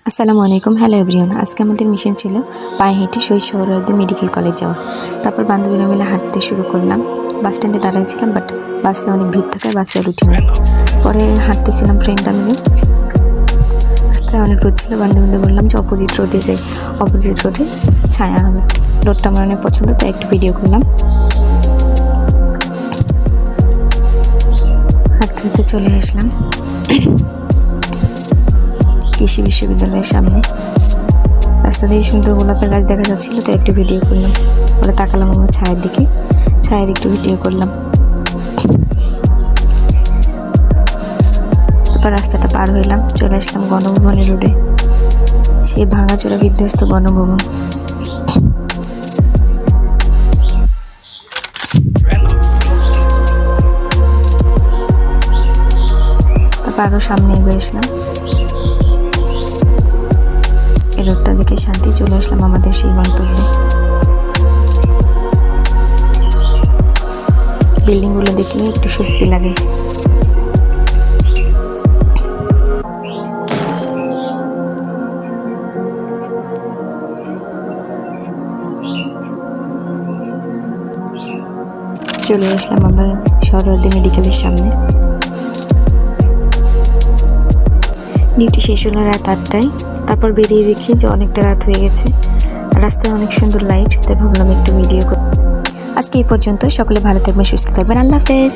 আসসালামু আলাইকুম। Hello everyone. আজকে আমাদের মিশন ছিল পায়ে হেঁটে শহীদ সোহরাওয়ার্দী মেডিকেল কলেজ যাওয়া। তারপর বান্ধবীরা মিলে হাঁটতে শুরু করলাম। বাস স্ট্যান্ডে দাঁড়াইছিলাম, বাট বাসে অনেক ভিড় থাকায় বাসে আর উঠিনি। পরে হাঁটতেছিলাম ফ্রেন্ডরা মিলে। রাস্তায় অনেক রোদ ছিল, বান্ধবীদের বললাম যে অপোজিট রোডে যাই, অপোজিট রোডে ছায়া হবে। রোডটা আমার অনেক পছন্দ, তাই একটু ভিডিও করলাম। হাঁটতে হাঁটতে চলে আসলাম কৃষি বিশ্ববিদ্যালয়ের সামনে। রাস্তা দিয়ে সুন্দর গোলাপের গাছ দেখা যাচ্ছিল, তো একটু ভিডিও করলাম। পরে তাকালাম আমার ছায়ের দিকে, ছায়ের একটু ভিডিও করলাম। তারপর রাস্তাটা পার হইলাম, চলে আসলাম গণভবনের রোডে। সেই ভাঙাচোরা বিধ্বস্ত গণভবন। তারপর আরও সামনে এগিয়ে আসলাম। এই রোডটা দেখে শান্তি, চলে আসলাম আমাদের সেই গন্তব্যে। বিল্ডিংগুলো দেখলে একটু স্বস্তি লাগে। চলে আসলাম আমরা সোহরাওয়ার্দী মেডিকেলের সামনে। ডিউটি শেষ হলো রাত 8টায়। তারপর বেরিয়ে দেখি যে অনেকটা রাত হয়ে গেছে, রাস্তায় অনেক সুন্দর লাইট, তাই ভাবলাম একটু ভিডিও করি। আজকে এই পর্যন্ত। সকলে ভালো থাকবেন, সুস্থ থাকবেন। আল্লাহ হাফেজ।